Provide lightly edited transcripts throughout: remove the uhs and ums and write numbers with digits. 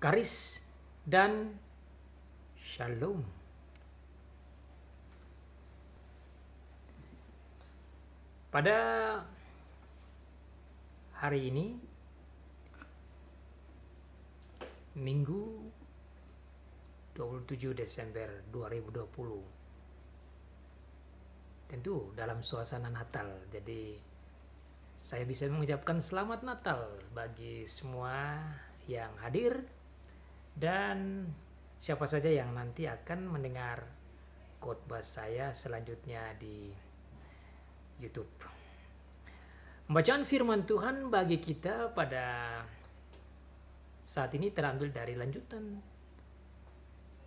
karis dan shalom. Pada hari ini, Minggu 27 Desember 2020, tentu dalam suasana Natal. Jadi saya bisa mengucapkan selamat Natal bagi semua yang hadir dan siapa saja yang nanti akan mendengar khotbah saya selanjutnya di YouTube. Pembacaan firman Tuhan bagi kita pada saat ini terambil dari lanjutan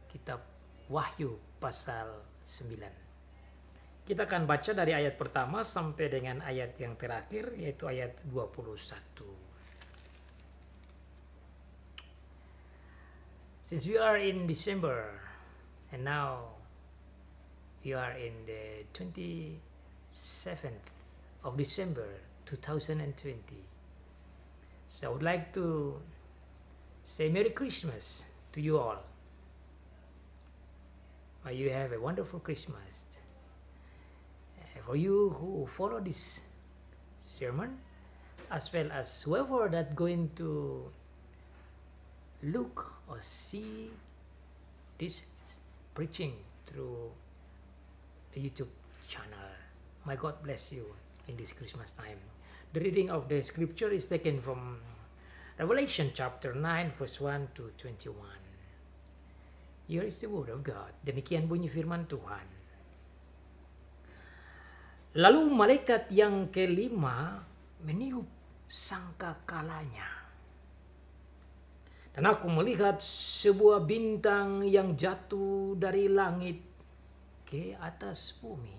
kitab Wahyu pasal 9. Kita akan baca dari ayat pertama sampai dengan ayat yang terakhir, yaitu ayat 21. Since we are in December and now we are in the 27th of December 2020. So I would like to say Merry Christmas to you all. May you have a wonderful Christmas. For you who follow this sermon, as well as whoever that going to look or see this preaching through the YouTube channel, may God bless you in this Christmas time. The reading of the scripture is taken from Revelation chapter 9 verse 1 to 21. Here is the word of God. Demikian bunyi firman Tuhan. Lalu malaikat yang kelima meniup sangkakalanya. Dan aku melihat sebuah bintang yang jatuh dari langit ke atas bumi.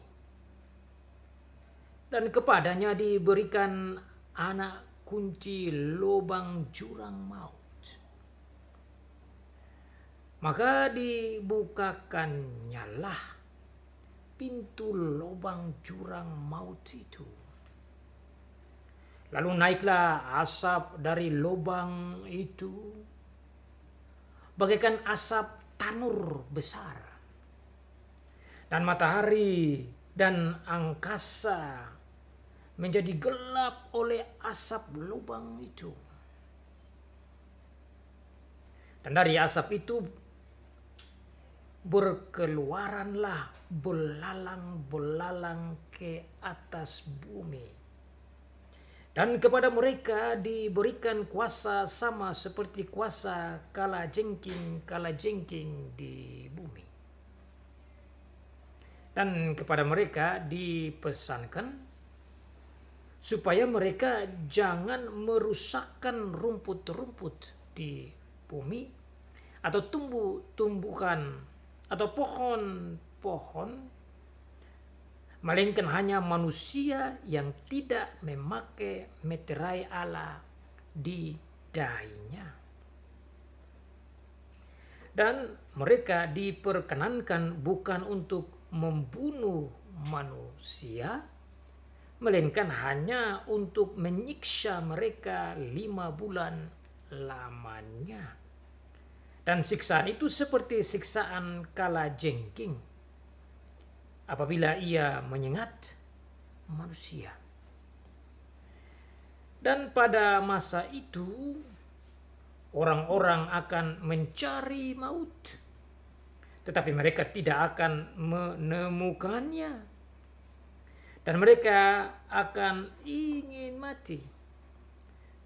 Dan kepadanya diberikan anak kunci lubang jurang maut. Maka dibukakannyalah pintu lubang jurang maut itu. Lalu naiklah asap dari lubang itu, bagaikan asap tanur besar. Dan matahari dan angkasa menjadi gelap oleh asap lubang itu. Dan dari asap itu berkeluaranlah belalang-belalang ke atas bumi. Dan kepada mereka diberikan kuasa sama seperti kuasa kalajengking di bumi. Dan kepada mereka dipesankan supaya mereka jangan merusakkan rumput-rumput di bumi atau tumbuh-tumbuhan atau pohon-pohon, melainkan hanya manusia yang tidak memakai meterai Allah di dahinya. Dan mereka diperkenankan bukan untuk membunuh manusia, melainkan hanya untuk menyiksa mereka 5 bulan lamanya. Dan siksaan itu seperti siksaan kalajengking apabila ia menyengat manusia. Dan pada masa itu orang-orang akan mencari maut, tetapi mereka tidak akan menemukannya. Dan mereka akan ingin mati,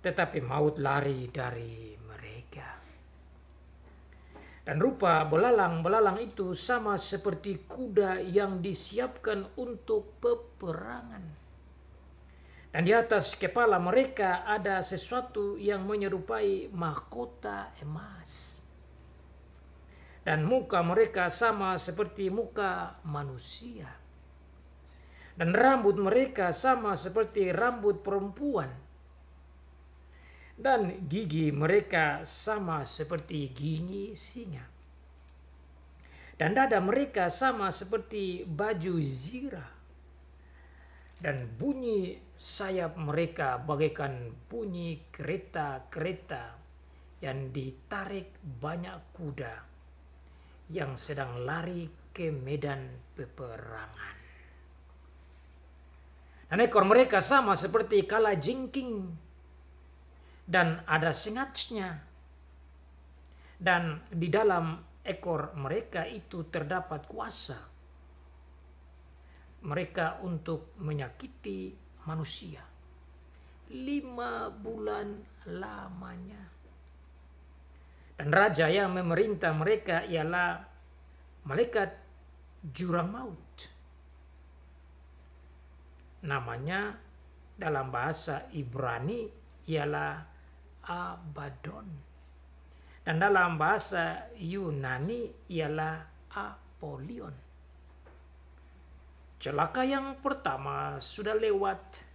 tetapi maut lari dari mereka. Dan rupa belalang-belalang itu sama seperti kuda yang disiapkan untuk peperangan. Dan di atas kepala mereka ada sesuatu yang menyerupai mahkota emas. Dan muka mereka sama seperti muka manusia. Dan rambut mereka sama seperti rambut perempuan. Dan gigi mereka sama seperti gigi singa. Dan dada mereka sama seperti baju zirah. Dan bunyi sayap mereka bagaikan bunyi kereta-kereta yang ditarik banyak kuda yang sedang lari ke medan peperangan. Dan ekor mereka sama seperti kalajengking dan ada sengatnya. Dan di dalam ekor mereka itu terdapat kuasa mereka untuk menyakiti manusia 5 bulan lamanya. Dan raja yang memerintah mereka ialah malaikat jurang maut. Namanya dalam bahasa Ibrani ialah Abaddon. Dan dalam bahasa Yunani ialah Apollyon. Celaka yang pertama sudah lewat.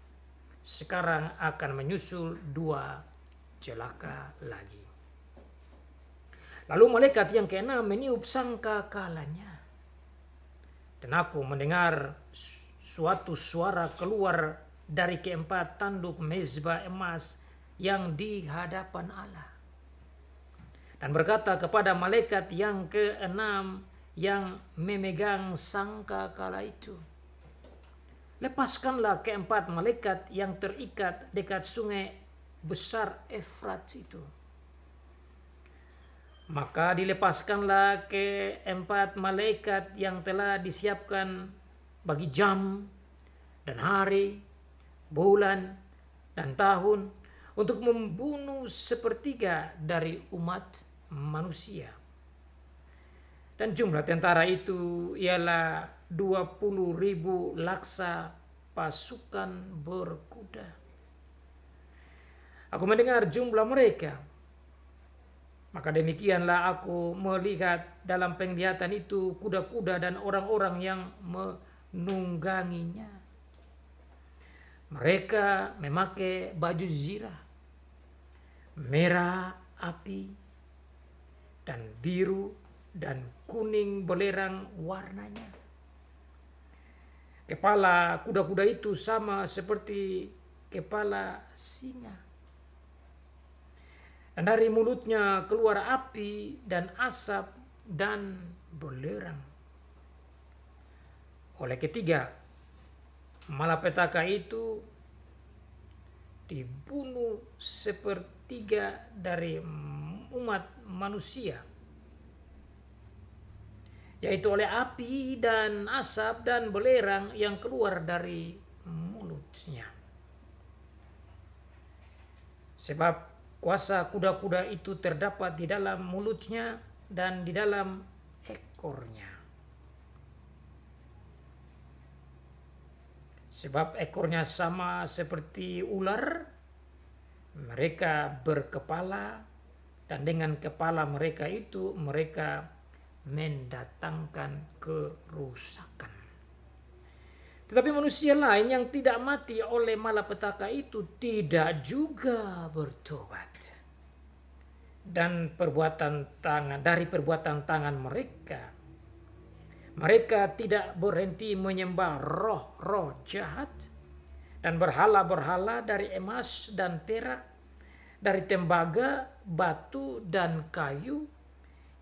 Sekarang akan menyusul 2 celaka lagi. Lalu malaikat yang ke-6 meniup sangkakalanya. Dan aku mendengar suatu suara keluar dari ke-4 tanduk mezbah emas yang di hadapan Allah. Dan berkata kepada malaikat yang ke-6 yang memegang sangkakala itu, lepaskanlah ke-4 malaikat yang terikat dekat sungai besar Efrat itu. Maka dilepaskanlah ke-4 malaikat yang telah disiapkan bagi jam dan hari, bulan dan tahun untuk membunuh 1/3 dari umat manusia. Dan jumlah tentara itu ialah 20.000 laksa pasukan berkuda. Aku mendengar jumlah mereka. Maka demikianlah aku melihat dalam penglihatan itu kuda-kuda dan orang-orang yang menungganginya. Mereka memakai baju zirah, merah api, dan biru dan kuning belerang warnanya. Kepala kuda-kuda itu sama seperti kepala singa. Dan dari mulutnya keluar api dan asap dan belerang. Oleh ketiga malapetaka itu dibunuh 1/3 dari umat manusia, yaitu oleh api dan asap dan belerang yang keluar dari mulutnya. Sebab kuasa kuda-kuda itu terdapat di dalam mulutnya dan di dalam ekornya. Sebab ekornya sama seperti ular, mereka berkepala, dan dengan kepala mereka itu mereka mendatangkan kerusakan. Tetapi manusia lain yang tidak mati oleh malapetaka itu tidak juga bertobat. Dan dari perbuatan tangan mereka tidak berhenti menyembah roh-roh jahat dan berhala-berhala dari emas dan perak, dari tembaga, batu, dan kayu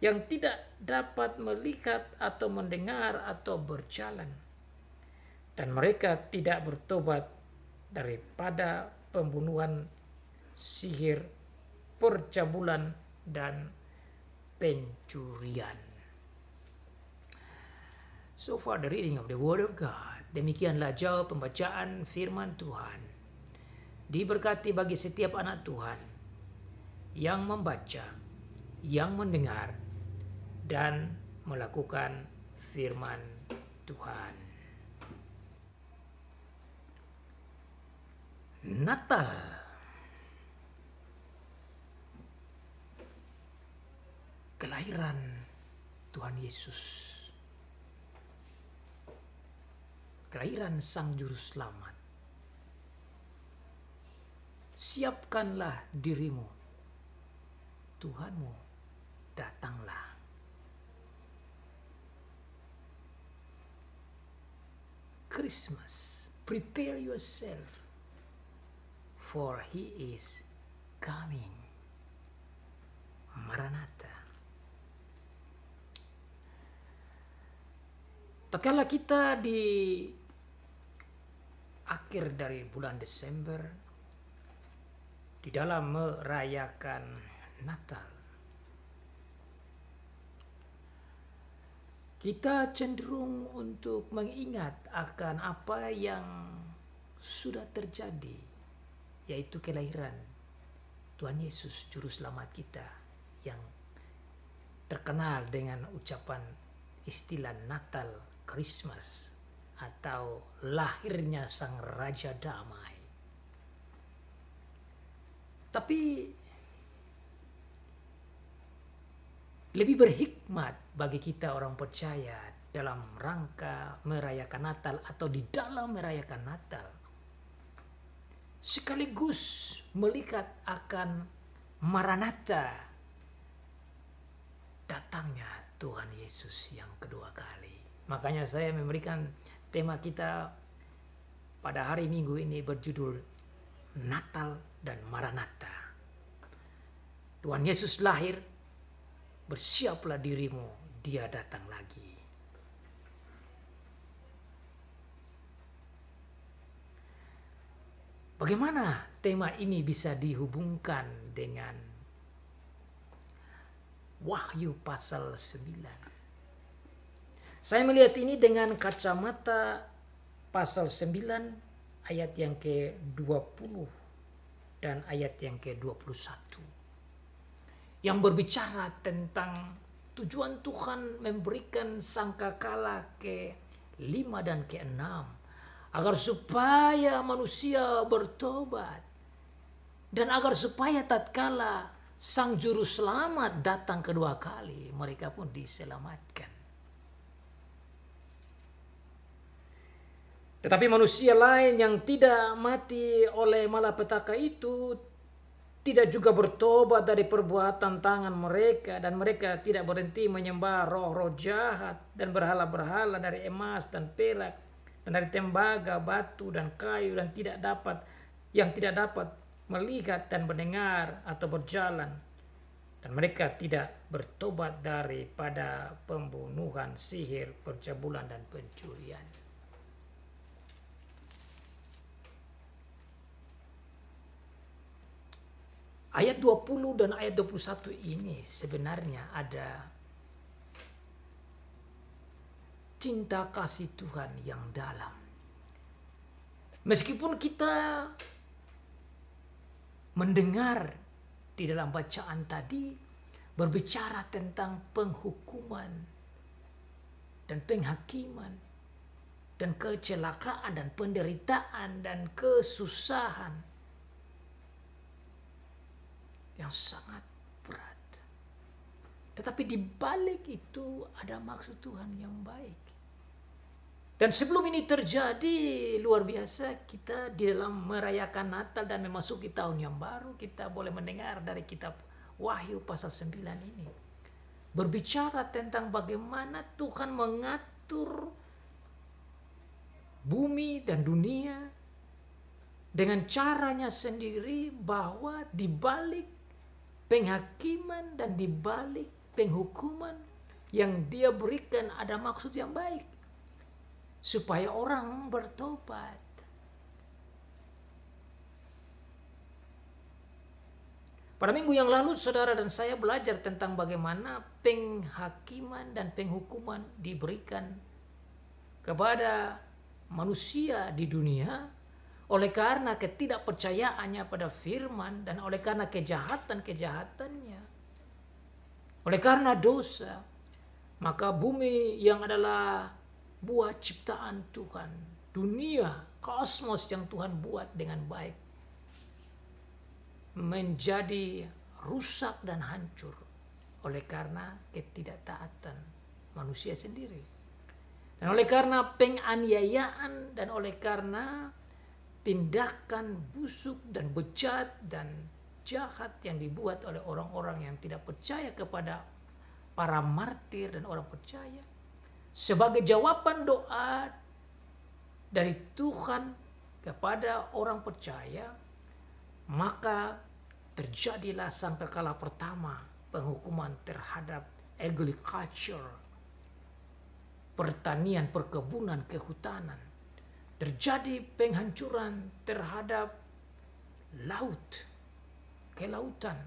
yang tidak dapat melihat atau mendengar atau berjalan. Dan mereka tidak bertobat daripada pembunuhan, sihir, percabulan, dan pencurian. So far the reading of the Word of God. Demikianlah jauh pembacaan firman Tuhan. Diberkati bagi setiap anak Tuhan yang membaca, yang mendengar, dan melakukan firman Tuhan. Natal. Kelahiran Tuhan Yesus. Kelahiran Sang Juru Selamat. Siapkanlah dirimu. Tuhanmu datanglah. Christmas. Prepare yourself, for He is coming. tatkala kita di akhir dari bulan Desember di dalam merayakan Natal, kita cenderung untuk mengingat akan apa yang sudah terjadi, yaitu kelahiran Tuhan Yesus Juru Selamat kita yang terkenal dengan ucapan istilah Natal, Christmas, atau lahirnya Sang Raja Damai. Tapi lebih berhikmat bagi kita orang percaya dalam rangka merayakan Natal atau di dalam merayakan Natal, sekaligus melihat akan Maranatha, datangnya Tuhan Yesus yang kedua kali. Makanya saya memberikan tema kita pada hari Minggu ini berjudul Natal dan Maranatha. Tuhan Yesus lahir, bersiaplah dirimu, dia datang lagi. Bagaimana tema ini bisa dihubungkan dengan Wahyu pasal 9? Saya melihat ini dengan kacamata pasal 9 ayat yang ke-20 dan ayat yang ke-21. Yang berbicara tentang tujuan Tuhan memberikan sangkakala ke-5 dan ke-6 agar supaya manusia bertobat dan agar supaya tatkala Sang Juru Selamat datang kedua kali, mereka pun diselamatkan. Tetapi manusia lain yang tidak mati oleh malapetaka itu tidak juga bertobat dari perbuatan tangan mereka, dan mereka tidak berhenti menyembah roh-roh jahat dan berhala-berhala dari emas dan perak dan dari tembaga, batu dan kayu, dan tidak dapat melihat dan mendengar atau berjalan, dan mereka tidak bertobat daripada pembunuhan, sihir, percabulan dan pencurian. Ayat 20 dan ayat 21 ini sebenarnya ada cinta kasih Tuhan yang dalam. Meskipun kita mendengar di dalam bacaan tadi berbicara tentang penghukuman dan penghakiman dan kecelakaan dan penderitaan dan kesusahan yang sangat berat. Tetapi di balik itu ada maksud Tuhan yang baik. Dan sebelum ini terjadi, luar biasa, kita di dalam merayakan Natal dan memasuki tahun yang baru, kita boleh mendengar dari kitab Wahyu pasal 9 ini. Berbicara tentang bagaimana Tuhan mengatur bumi dan dunia dengan caranya sendiri, bahwa di balik penghakiman dan di balik penghukuman yang dia berikan ada maksud yang baik, supaya orang bertobat. Pada minggu yang lalu saudara dan saya belajar tentang bagaimana penghakiman dan penghukuman diberikan kepada manusia di dunia oleh karena ketidakpercayaannya pada firman dan oleh karena kejahatan-kejahatannya. Oleh karena dosa, maka bumi yang adalah buah ciptaan Tuhan, dunia, kosmos yang Tuhan buat dengan baik, menjadi rusak dan hancur oleh karena ketidaktaatan manusia sendiri. Dan oleh karena penganiayaan dan oleh karena tindakan busuk dan bejat dan jahat yang dibuat oleh orang-orang yang tidak percaya kepada para martir dan orang percaya, sebagai jawaban doa dari Tuhan kepada orang percaya, maka terjadilah sangkakala pertama penghukuman terhadap agriculture, pertanian, perkebunan, kehutanan. Terjadi penghancuran terhadap laut, kelautan,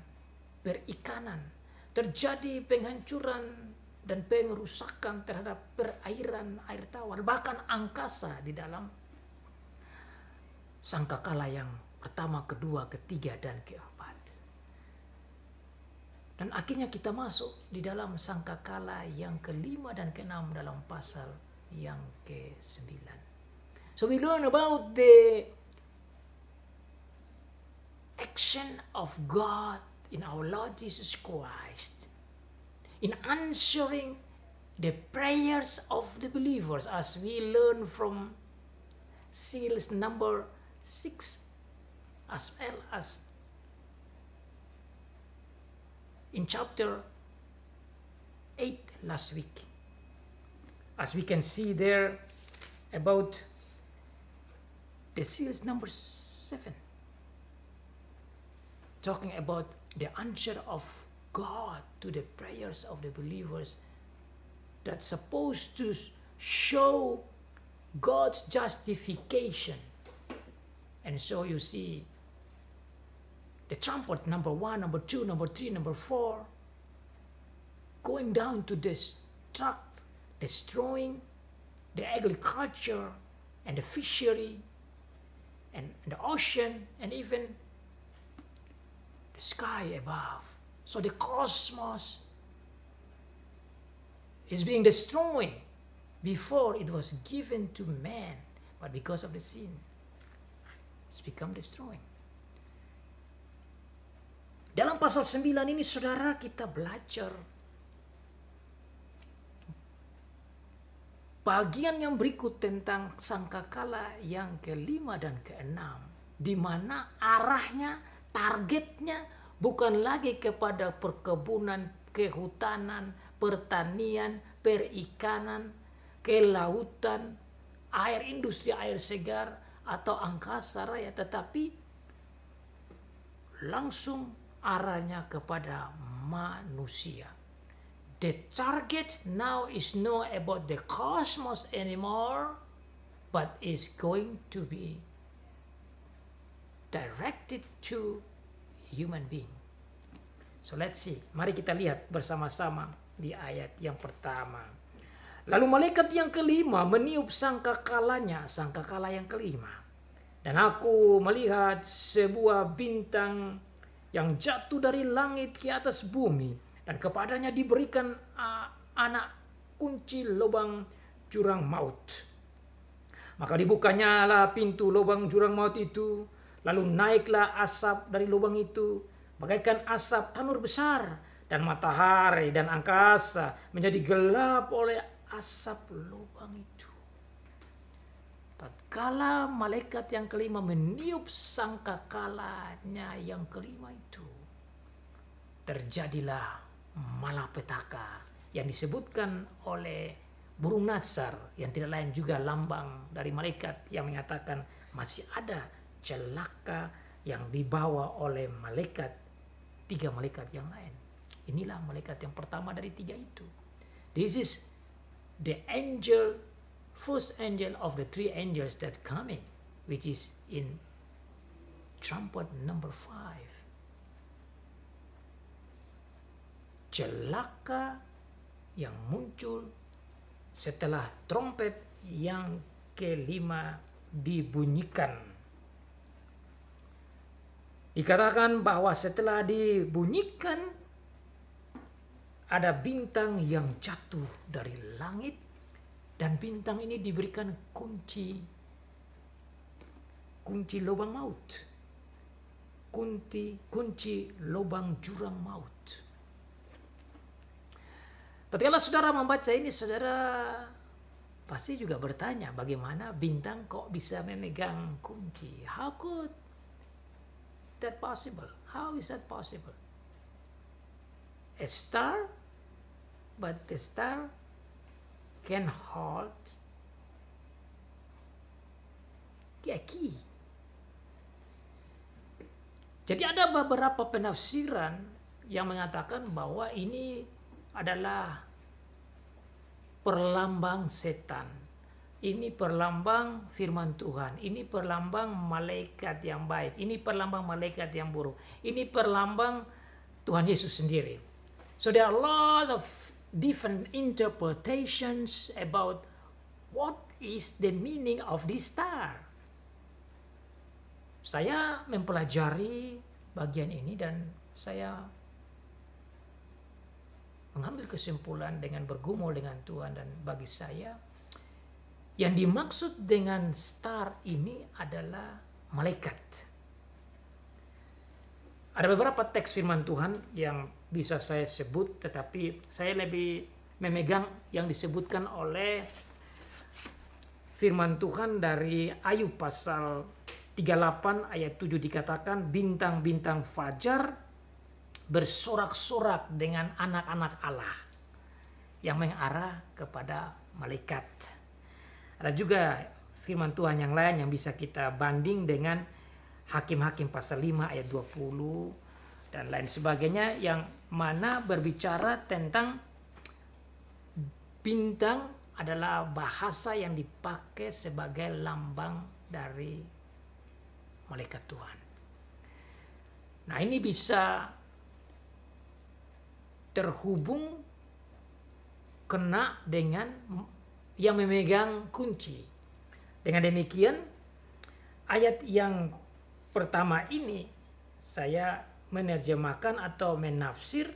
perikanan. Terjadi penghancuran dan pengerusakan terhadap perairan, air tawar, bahkan angkasa di dalam sangkakala yang pertama, kedua, ketiga, dan keempat. Dan akhirnya kita masuk di dalam sangkakala yang kelima dan keenam dalam pasal yang ke-9. So we learn about the action of God in our Lord Jesus Christ in answering the prayers of the believers, as we learn from seals number 6, as well as in chapter 8 last week. As we can see there about the seals number 7, talking about the answer of God to the prayers of the believers, that's supposed to show God's justification. And so you see the trumpet number 1, number 2, number 3, number 4 going down to destruct, destroying the agriculture and the fishery and the ocean and even the sky above. So the cosmos is being destroyed before it was given to man, but because of the sin, it's become destroyed. Dalam pasal 9 ini saudara, kita belajar bagian yang berikut tentang sangkakala yang kelima dan keenam, di mana arahnya, targetnya bukan lagi kepada perkebunan, kehutanan, pertanian, perikanan, kelautan, air industri, air segar, atau angkasa raya, tetapi langsung arahnya kepada manusia. The target now is not about the cosmos anymore, but is going to be directed to human being. So let's see. Mari kita lihat bersama-sama di ayat yang pertama. Lalu malaikat yang kelima meniup sangkakalanya, sangkakala yang kelima. Dan aku melihat sebuah bintang yang jatuh dari langit ke atas bumi, dan kepadanya diberikan anak kunci lubang jurang maut. Maka dibukanyalah pintu lubang jurang maut itu, lalu naiklah asap dari lubang itu, bagaikan asap tanur besar, dan matahari dan angkasa menjadi gelap oleh asap lubang itu. Tatkala malaikat yang kelima meniup sangkakalanya yang kelima itu, terjadilah malapetaka yang disebutkan oleh burung Natsar, yang tidak lain juga lambang dari malaikat yang menyatakan masih ada celaka yang dibawa oleh malaikat, 3 malaikat yang lain. Inilah malaikat yang pertama dari 3 itu. This is the angel, first angel of the 3 angels that coming, which is in trumpet number 5. Celaka yang muncul setelah trompet yang kelima dibunyikan. Dikatakan bahwa setelah dibunyikan, ada bintang yang jatuh dari langit, dan bintang ini diberikan kunci lubang maut, kunci lubang jurang maut. Tatkala saudara membaca ini, saudara pasti juga bertanya, bagaimana bintang kok bisa memegang kunci? How could that possible? How is that possible? A star, but the star can hold a key. Jadi ada beberapa penafsiran yang mengatakan bahwa ini adalah perlambang setan. Ini perlambang firman Tuhan. Ini perlambang malaikat yang baik. Ini perlambang malaikat yang buruk. Ini perlambang Tuhan Yesus sendiri. So there are a lot of different interpretations about what is the meaning of this star. Saya mempelajari bagian ini dan saya mengambil kesimpulan dengan bergumul dengan Tuhan, dan bagi saya yang dimaksud dengan star ini adalah malaikat. Ada beberapa teks firman Tuhan yang bisa saya sebut, tetapi saya lebih memegang yang disebutkan oleh firman Tuhan dari Ayub pasal 38 ayat 7, dikatakan bintang-bintang fajar bersorak-sorak dengan anak-anak Allah yang mengarah kepada malaikat. Ada juga firman Tuhan yang lain yang bisa kita banding dengan Hakim-Hakim pasal 5 ayat 20 dan lain sebagainya, yang mana berbicara tentang bintang adalah bahasa yang dipakai sebagai lambang dari malaikat Tuhan. Nah, ini bisa terhubung kena dengan yang memegang kunci. Dengan demikian, ayat yang pertama ini saya menerjemahkan atau menafsir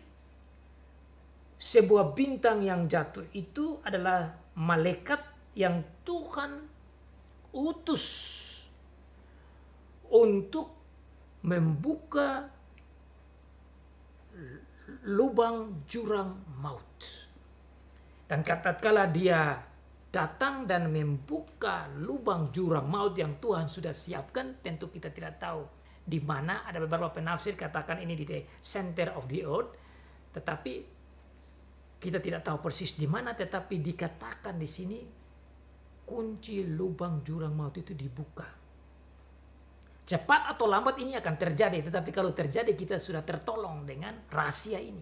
sebuah bintang yang jatuh itu adalah malaikat yang Tuhan utus untuk membuka lubang jurang maut. Dan tatkala dia datang dan membuka lubang jurang maut yang Tuhan sudah siapkan, tentu kita tidak tahu di mana. Ada beberapa penafsir katakan ini di the center of the earth, tetapi kita tidak tahu persis di mana. Tetapi dikatakan di sini kunci lubang jurang maut itu dibuka. Cepat atau lambat ini akan terjadi, tetapi kalau terjadi kita sudah tertolong dengan rahasia ini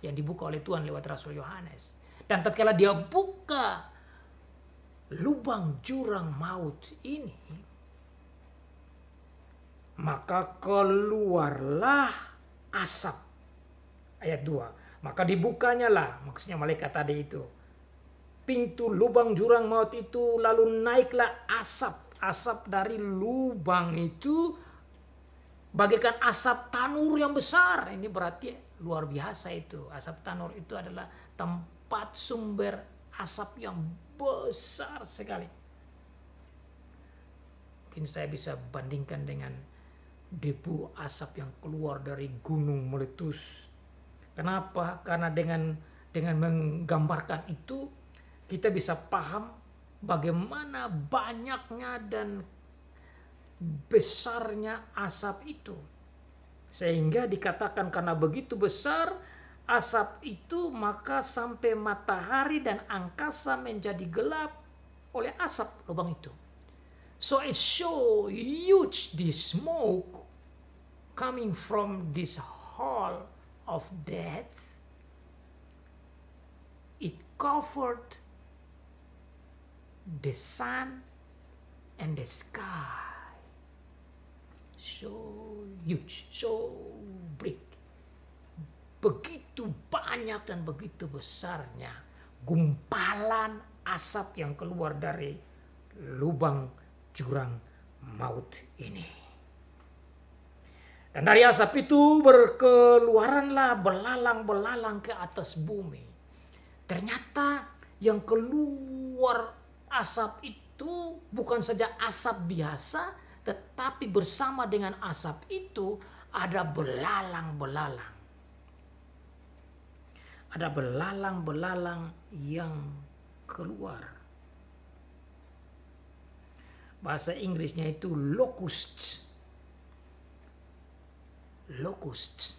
yang dibuka oleh Tuhan lewat Rasul Yohanes. Dan tatkala dia buka lubang jurang maut ini, maka keluarlah asap. Ayat 2. Maka dibukanya lah, maksudnya malaikat tadi itu, pintu lubang jurang maut itu, lalu naiklah asap. Asap dari lubang itu bagaikan asap tanur yang besar. Ini berarti luar biasa itu. Asap tanur itu adalah tempat sumber asap yang besar sekali. Mungkin saya bisa bandingkan dengan debu asap yang keluar dari gunung meletus. Kenapa? Karena dengan menggambarkan itu kita bisa paham bagaimana banyaknya dan besarnya asap itu. Sehingga dikatakan karena begitu besar asap itu, maka sampai matahari dan angkasa menjadi gelap oleh asap lubang itu. So it's so huge, this smoke coming from this hall of death. It covered the sun and the sky. So huge, so big. Begitu banyak dan begitu besarnya gumpalan asap yang keluar dari lubang jurang maut ini. Dan dari asap itu berkeluaranlah belalang-belalang ke atas bumi. Ternyata yang keluar asap itu bukan saja asap biasa, tetapi bersama dengan asap itu ada belalang-belalang. Ada belalang-belalang yang keluar. Bahasa Inggrisnya itu locust. Locust.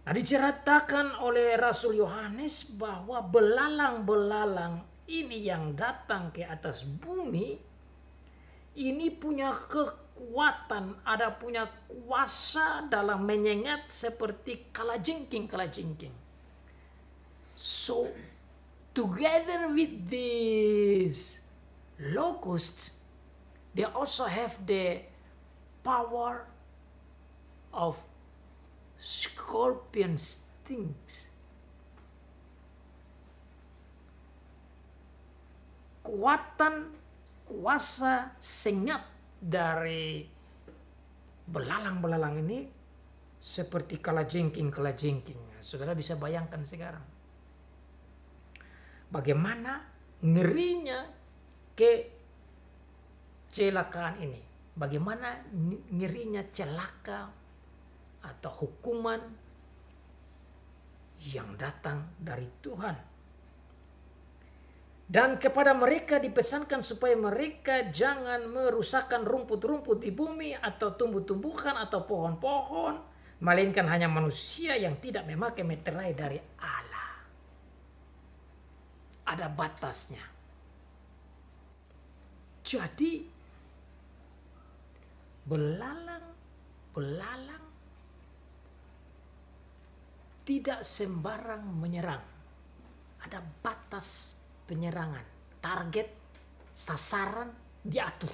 Nah, diceritakan oleh Rasul Yohanes bahwa belalang-belalang ini yang datang ke atas bumi ini punya kekuatan, ada punya kuasa dalam menyengat seperti kalajengking. So together with these locusts, they also have the power of scorpion stings. Kuasa senyap dari belalang-belalang ini seperti kalajengking. Saudara bisa bayangkan sekarang bagaimana ngerinya kecelakaan ini, bagaimana ngerinya celaka atau hukuman yang datang dari Tuhan. Dan kepada mereka dipesankan supaya mereka jangan merusakkan rumput-rumput di bumi atau tumbuh-tumbuhan atau pohon-pohon, melainkan hanya manusia yang tidak memakai meterai dari Allah. Ada batasnya. Jadi belalang tidak sembarang menyerang. Ada batas penyerangan, target, sasaran diatur.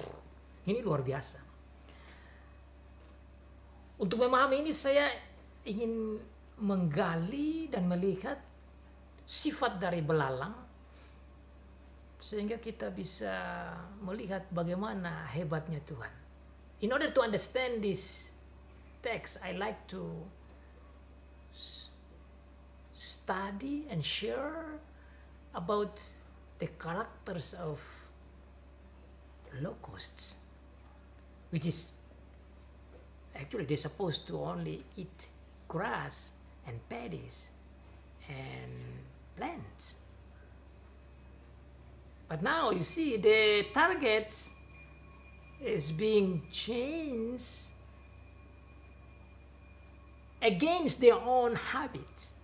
Ini luar biasa. Untuk memahami ini saya ingin menggali dan melihat sifat dari belalang sehingga kita bisa melihat bagaimana hebatnya Tuhan. In order to understand this text, I like to study and share about the characters of locusts, which is actually they're supposed to only eat grass and paddies and plants. But now you see the target is being changed against their own habits,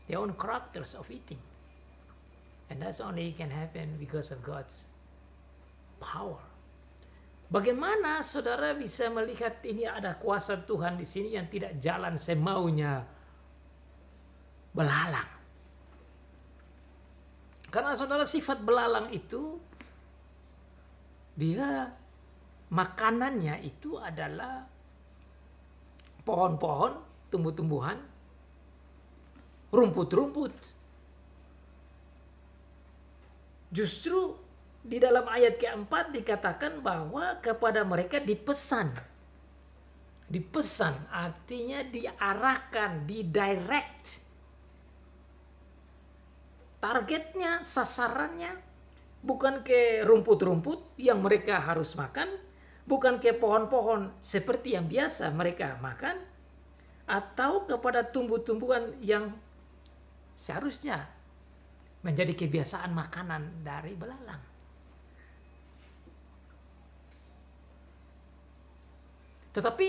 their own characters of eating. And that's only can happen because of God's power. Bagaimana saudara bisa melihat ini ada kuasa Tuhan di sini yang tidak jalan semaunya belalang? Karena saudara sifat belalang itu dia makanannya itu adalah pohon-pohon, tumbuh-tumbuhan, rumput-rumput. Justru di dalam ayat keempat dikatakan bahwa kepada mereka dipesan. Dipesan artinya diarahkan, didirect. Targetnya, sasarannya bukan ke rumput-rumput yang mereka harus makan, bukan ke pohon-pohon seperti yang biasa mereka makan, atau kepada tumbuh-tumbuhan yang seharusnya menjadi kebiasaan makanan dari belalang. Tetapi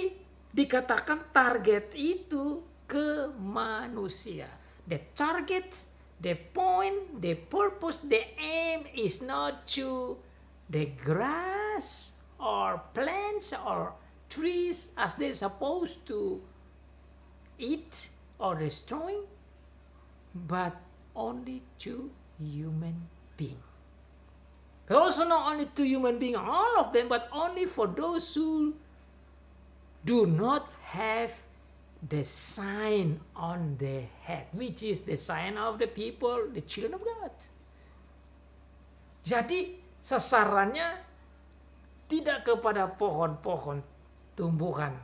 dikatakan target itu ke manusia. The target, the point, the purpose, the aim is not to the grass or plants or trees as they're supposed to eat or destroy, but only to human being. But also not only to human being, all of them, but only for those who do not have the sign on their head, which is the sign of the people, the children of God. Jadi sasarannya tidak kepada pohon-pohon, tumbuhan,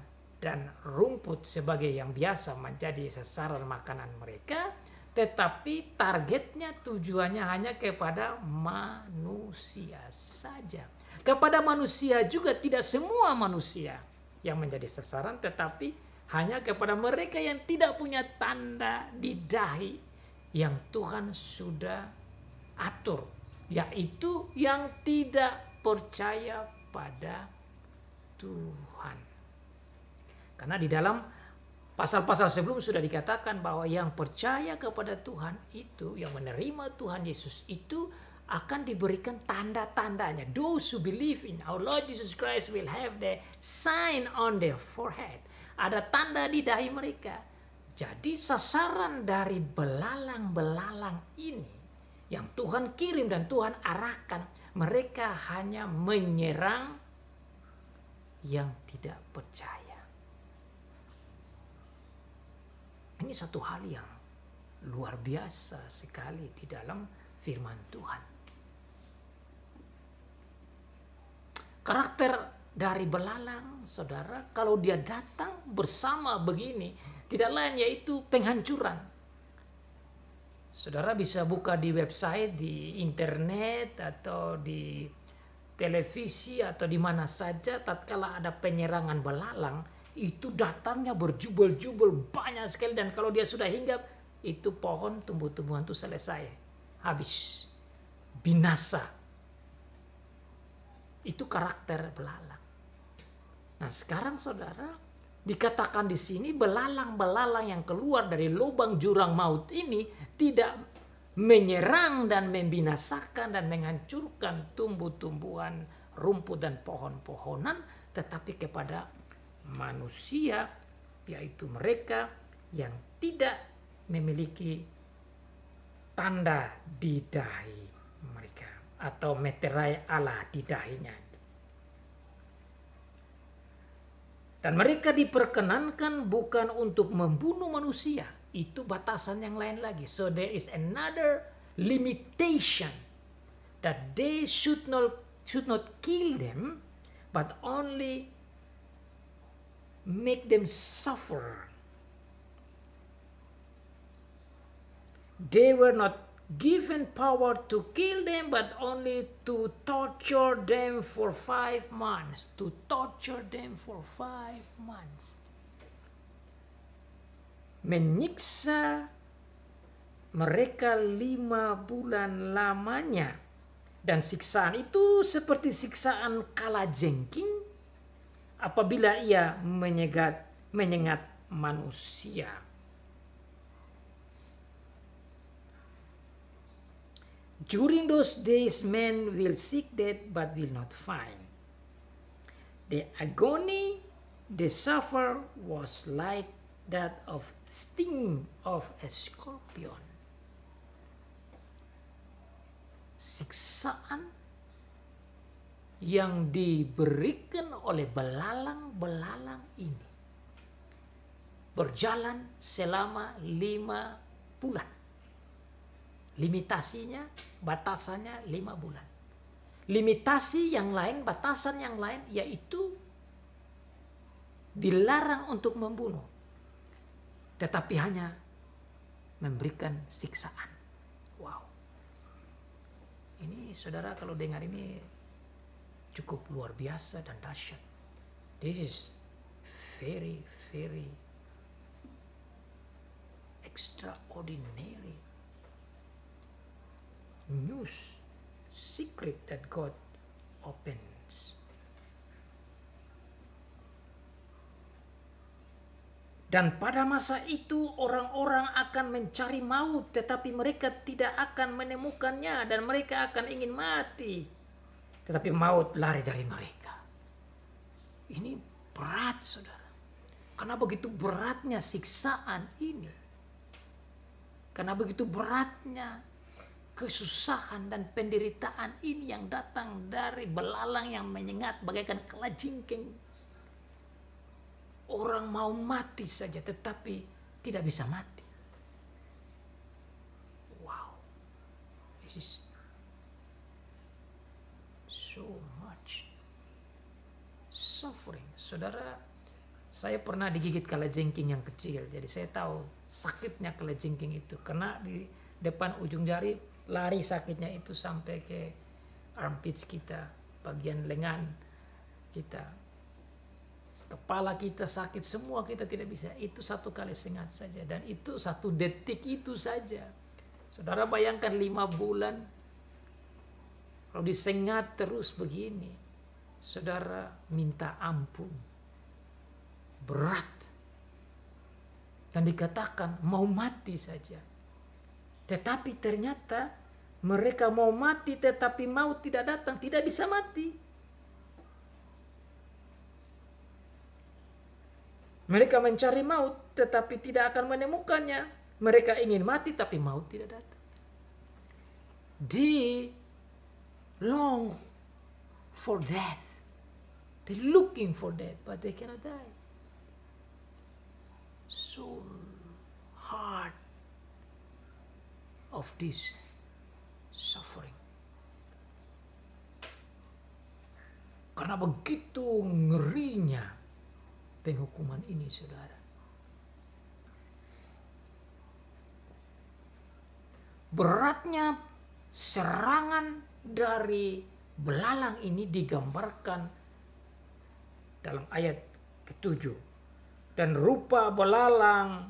dan rumput sebagai yang biasa menjadi sasaran makanan mereka, tetapi targetnya, tujuannya hanya kepada manusia saja. Kepada manusia juga tidak semua manusia yang menjadi sasaran, tetapi hanya kepada mereka yang tidak punya tanda di dahi yang Tuhan sudah atur, yaitu yang tidak percaya pada Tuhan. Karena di dalam pasal-pasal sebelum sudah dikatakan bahwa yang percaya kepada Tuhan itu, yang menerima Tuhan Yesus itu akan diberikan tanda-tandanya. Those who believe in our Lord Jesus Christ will have the sign on their forehead. Ada tanda di dahi mereka. Jadi sasaran dari belalang-belalang ini yang Tuhan kirim dan Tuhan arahkan. Mereka hanya menyerang yang tidak percaya. Ini satu hal yang luar biasa sekali di dalam firman Tuhan. Karakter dari belalang, saudara, kalau dia datang bersama begini, tidak lain yaitu penghancuran. Saudara bisa buka di website, di internet, atau di televisi, atau di mana saja, tatkala ada penyerangan belalang, itu datangnya berjubel-jubel banyak sekali, dan kalau dia sudah hinggap, itu pohon tumbuh-tumbuhan itu selesai, habis, binasa. Itu karakter belalang. Nah sekarang saudara, dikatakan di sini belalang-belalang yang keluar dari lubang jurang maut ini tidak menyerang dan membinasakan dan menghancurkan tumbuh-tumbuhan, rumput dan pohon-pohonan, tetapi kepada manusia, yaitu mereka yang tidak memiliki tanda di dahi mereka atau meterai Allah di dahinya. Dan mereka diperkenankan bukan untuk membunuh manusia. Itu batasan yang lain lagi. So there is another limitation that they should not kill them, but only make them suffer. They were not given power to kill them, but only to torture them for 5 months. To torture them for 5 months. Menyiksa mereka 5 bulan lamanya. Dan siksaan itu seperti siksaan kalajengking apabila ia menyengat manusia. During those days, men will seek death but will not find. The agony they suffer was like that of sting of a scorpion. Siksaan yang diberikan oleh belalang-belalang ini berjalan selama 5 bulan. Limitasinya, batasannya 5 bulan. Limitasi yang lain, batasan yang lain, yaitu dilarang untuk membunuh, tetapi hanya memberikan siksaan. Wow. Ini saudara kalau dengar ini cukup luar biasa dan dahsyat. This is very, very extraordinary news, secret that God opens. Dan pada masa itu orang-orang akan mencari maut, tetapi mereka tidak akan menemukannya, dan mereka akan ingin mati, tetapi maut lari dari mereka. Ini berat, saudara. Karena begitu beratnya siksaan ini, karena begitu beratnya kesusahan dan penderitaan ini yang datang dari belalang yang menyengat bagaikan kalajengking. Orang mau mati saja tetapi tidak bisa mati. Wow. This is so much suffering. Saudara, saya pernah digigit kalajengking yang kecil. Jadi saya tahu sakitnya kalajengking itu. Kena di depan ujung jari, lari sakitnya itu sampai ke armpits kita, bagian lengan kita, kepala kita sakit, semua kita tidak bisa. Itu 1 kali sengat saja, dan itu 1 detik itu saja. Saudara bayangkan 5 bulan kalau disengat terus begini, saudara minta ampun, berat, dan dikatakan mau mati saja. Tetapi ternyata mereka mau mati tetapi maut tidak datang, tidak bisa mati. Mereka mencari maut tetapi tidak akan menemukannya. Mereka ingin mati tapi maut tidak datang. They long for death. They're looking for death, but they cannot die. So hard of this suffering. Karena begitu ngerinya penghukuman ini, saudara. Beratnya serangan dari belalang ini digambarkan dalam ayat ke-7. Dan rupa belalang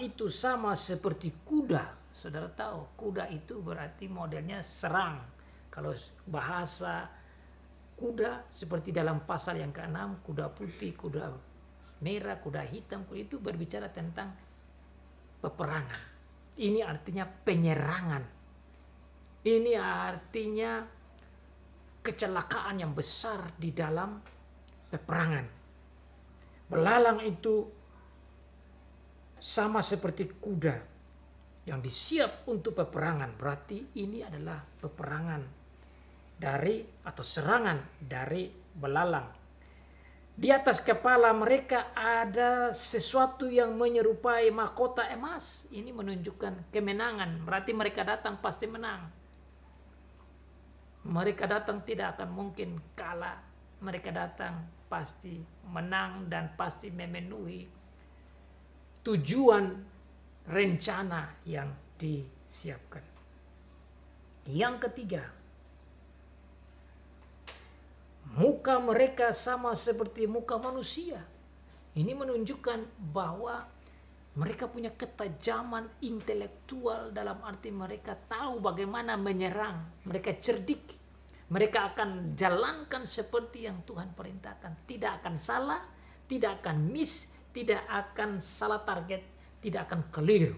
itu sama seperti kuda. Saudara tahu, kuda itu berarti modelnya serang. Kalau bahasa kuda seperti dalam pasal yang ke-6, kuda putih, kuda merah, kuda hitam, itu berbicara tentang peperangan. Ini artinya penyerangan. Ini artinya kecelakaan yang besar di dalam peperangan. Belalang itu sama seperti kuda yang disiap untuk peperangan. Berarti ini adalah peperangan dari atau serangan dari belalang. Di atas kepala mereka ada sesuatu yang menyerupai mahkota emas. Ini menunjukkan kemenangan. Berarti mereka datang pasti menang. Mereka datang tidak akan mungkin kalah. Mereka datang pasti menang dan pasti memenuhi tujuan rencana yang disiapkan. Yang ketiga, muka mereka sama seperti muka manusia. Ini menunjukkan bahwa mereka punya ketajaman intelektual, dalam arti mereka tahu bagaimana menyerang. Mereka cerdik. Mereka akan jalankan seperti yang Tuhan perintahkan. Tidak akan salah, tidak akan miss, tidak akan salah target, tidak akan keliru.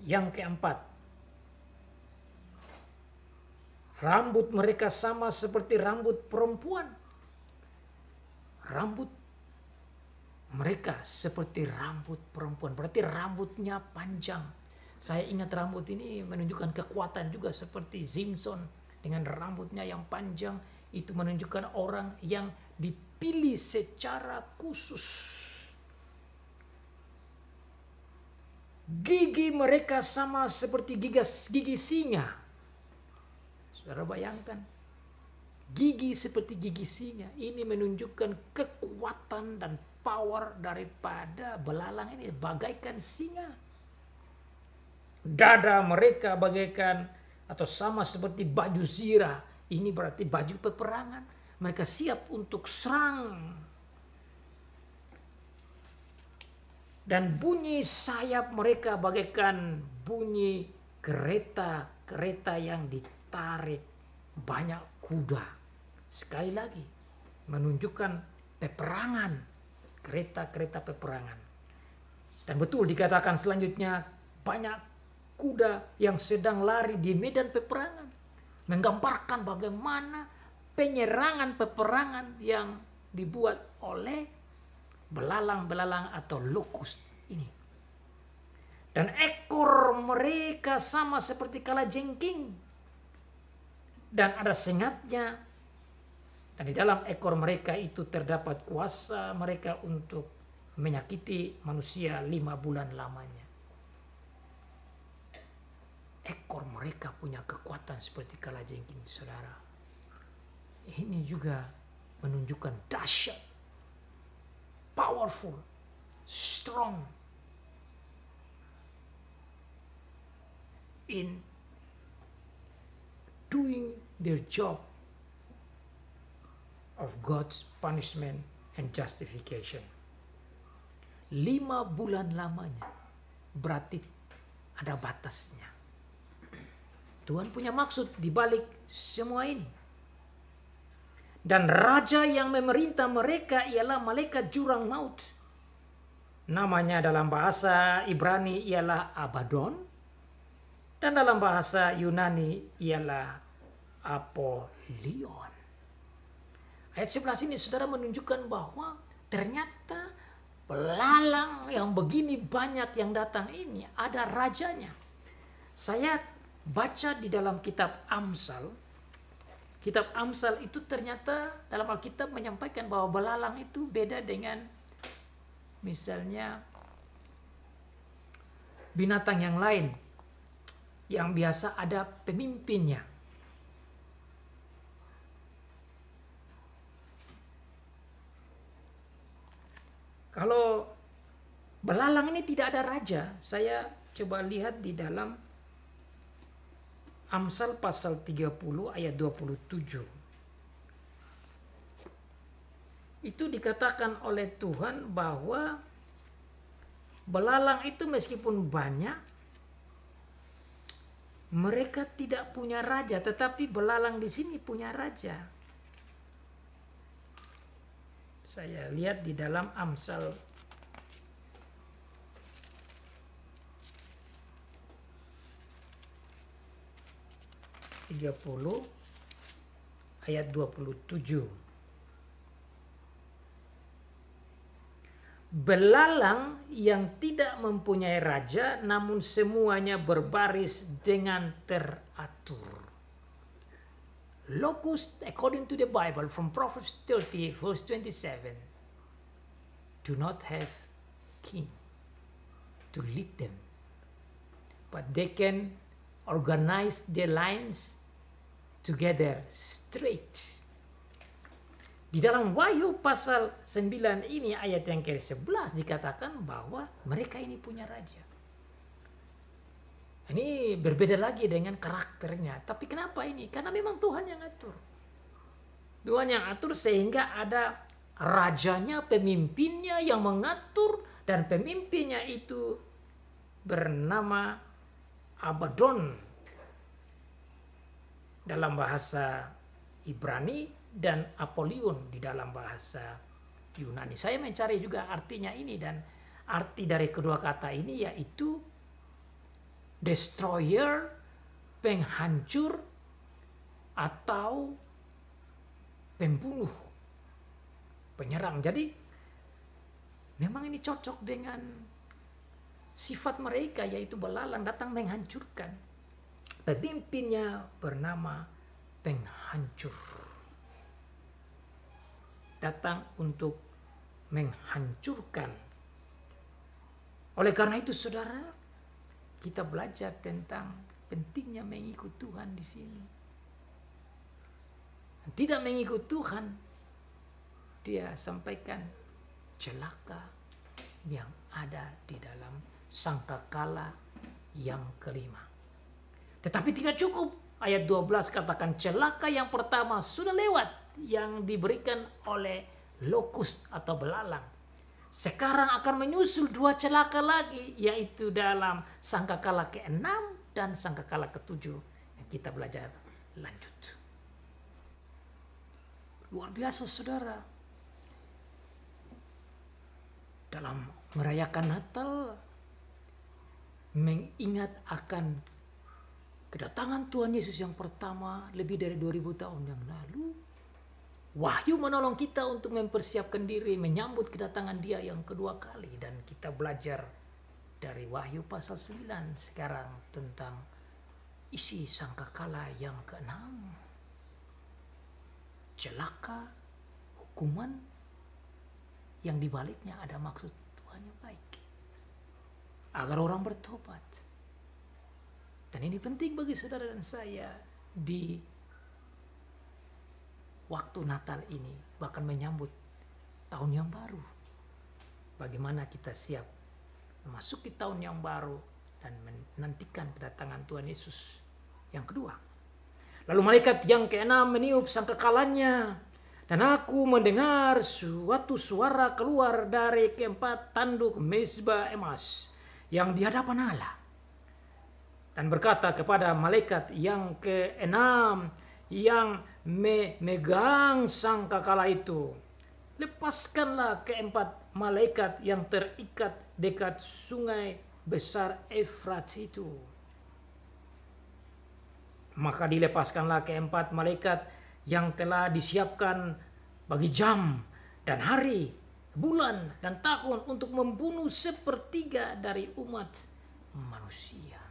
Yang keempat, rambut mereka sama seperti rambut perempuan. Rambut mereka seperti rambut perempuan. Berarti rambutnya panjang. Saya ingat rambut ini menunjukkan kekuatan juga, seperti Simpson dengan rambutnya yang panjang. Itu menunjukkan orang yang dipilih secara khusus. Gigi mereka sama seperti gigi singa. Saudara bayangkan, gigi seperti gigi singa. Ini menunjukkan kekuatan dan power daripada belalang ini, bagaikan singa. Dada mereka bagaikan atau sama seperti baju zirah. Ini berarti baju peperangan. Mereka siap untuk serang. Dan bunyi sayap mereka bagaikan bunyi kereta yang ditarik banyak kuda. Sekali lagi menunjukkan peperangan, kereta peperangan. Dan betul dikatakan selanjutnya, banyak kuda yang sedang lari di medan peperangan, menggambarkan bagaimana penyerangan peperangan yang dibuat oleh belalang-belalang atau lokus ini. Dan ekor mereka sama seperti kalajengking, dan ada sengatnya. Dan di dalam ekor mereka itu terdapat kuasa mereka untuk menyakiti manusia 5 bulan lamanya. Ekor mereka punya kekuatan seperti kalajengking, saudara. Ini juga menunjukkan dahsyat, powerful, strong in doing their job of God's punishment and justification. 5 bulan lamanya, berarti ada batasnya. Tuhan punya maksud di balik semua ini. Dan raja yang memerintah mereka ialah malaikat jurang maut. Namanya dalam bahasa Ibrani ialah Abaddon. Dan dalam bahasa Yunani ialah Apollyon. Ayat 11 ini saudara menunjukkan bahwa ternyata belalang yang begini banyak yang datang ini ada rajanya. Saya baca di dalam kitab Amsal itu ternyata dalam Alkitab menyampaikan bahwa belalang itu beda dengan misalnya binatang yang lain yang biasa ada pemimpinnya. Kalau belalang ini tidak ada raja, saya coba lihat di dalam Amsal pasal 30 ayat 27. Itu dikatakan oleh Tuhan bahwa belalang itu meskipun banyak, mereka tidak punya raja, tetapi belalang di sini punya raja. Saya lihat di dalam Amsal 30 ayat 27. Belalang yang tidak mempunyai raja, namun semuanya berbaris dengan teratur. Locust, according to the Bible, from Proverbs 30 verse 27, do not have king to lead them, but they can organize their lines together straight. Di dalam Wahyu pasal 9 ini ayat yang ke-11 dikatakan bahwa mereka ini punya raja. Ini berbeda lagi dengan karakternya. Tapi kenapa ini? Karena memang Tuhan yang atur. Tuhan yang atur sehingga ada rajanya, pemimpinnya yang mengatur, dan pemimpinnya itu bernama Abaddon dalam bahasa Ibrani dan Apollyon di dalam bahasa Yunani. Saya mencari juga artinya ini, dan arti dari kedua kata ini yaitu destroyer, penghancur, atau pembunuh, penyerang. Jadi memang ini cocok dengan sifat mereka, yaitu belalang datang menghancurkan. Pemimpinnya bernama penghancur, datang untuk menghancurkan. Oleh karena itu, saudara, kita belajar tentang pentingnya mengikut Tuhan di sini. Tidak mengikut Tuhan, dia sampaikan celaka yang ada di dalam sangkakala yang kelima. Tetapi tidak cukup. Ayat 12 katakan celaka yang pertama sudah lewat, yang diberikan oleh lokus atau belalang. Sekarang akan menyusul 2 celaka lagi, yaitu dalam sangkakala ke-6 dan sangkakala ke-7 yang kita belajar lanjut. Luar biasa, saudara. Dalam merayakan Natal, mengingat akan kedatangan Tuhan Yesus yang pertama lebih dari 2000 tahun yang lalu, Wahyu menolong kita untuk mempersiapkan diri menyambut kedatangan Dia yang kedua kali. Dan kita belajar dari Wahyu pasal 9 sekarang tentang isi sangkakala yang ke-6. Celaka, hukuman, yang dibaliknya ada maksud Tuhan yang baik, agar orang bertobat. Dan ini penting bagi saudara dan saya di waktu Natal ini, bahkan menyambut tahun yang baru. Bagaimana kita siap memasuki tahun yang baru dan menantikan kedatangan Tuhan Yesus yang kedua. Lalu malaikat yang ke-6 meniup sangkakalanya, dan aku mendengar suatu suara keluar dari keempat tanduk mezbah emas yang di hadapan Allah, dan berkata kepada malaikat yang ke-6 yang memegang sangkakala itu, lepaskanlah keempat malaikat yang terikat dekat sungai besar Efrat itu. Maka dilepaskanlah keempat malaikat yang telah disiapkan bagi jam dan hari, bulan dan tahun untuk membunuh 1/3 dari umat manusia.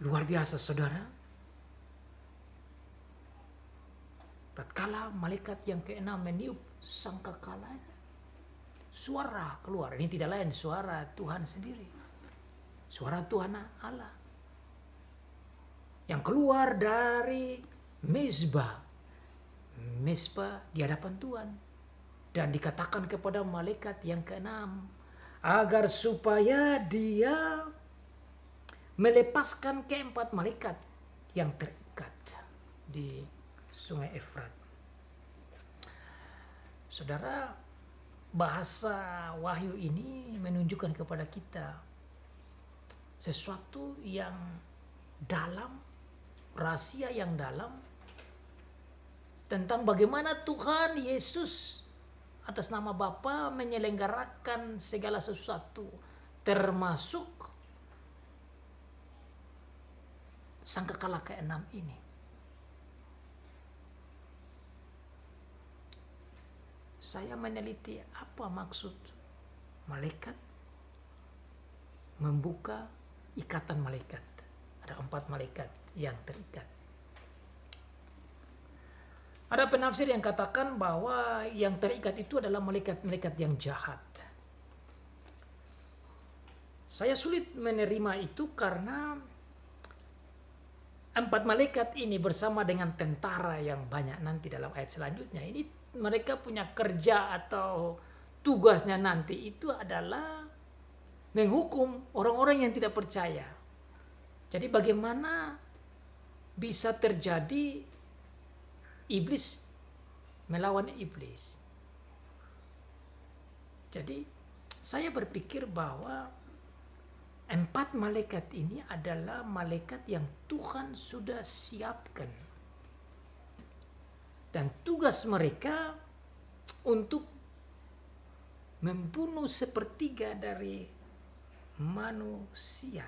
Luar biasa saudara. Tatkala malaikat yang keenam meniup sangkakalanya, suara keluar. Ini tidak lain suara Tuhan sendiri. Suara Tuhan Allah. Yang keluar dari mezbah. Mezbah di hadapan Tuhan. Dan dikatakan kepada malaikat yang keenam, agar supaya dia melepaskan keempat malaikat yang terikat di Sungai Efrat. Saudara, bahasa wahyu ini menunjukkan kepada kita sesuatu yang dalam, rahasia yang dalam tentang bagaimana Tuhan Yesus atas nama Bapa menyelenggarakan segala sesuatu, termasuk sangkakala keenam ini. Saya meneliti apa maksud malaikat membuka ikatan malaikat. Ada 4 malaikat yang terikat. Ada penafsir yang katakan bahwa yang terikat itu adalah malaikat-malaikat yang jahat. Saya sulit menerima itu karena 4 malaikat ini bersama dengan tentara yang banyak nanti dalam ayat selanjutnya. Ini mereka punya kerja atau tugasnya nanti itu adalah menghukum orang-orang yang tidak percaya. Jadi bagaimana bisa terjadi iblis melawan iblis? Jadi saya berpikir bahwa 4 malaikat ini adalah malaikat yang Tuhan sudah siapkan. Dan tugas mereka untuk membunuh sepertiga dari manusia.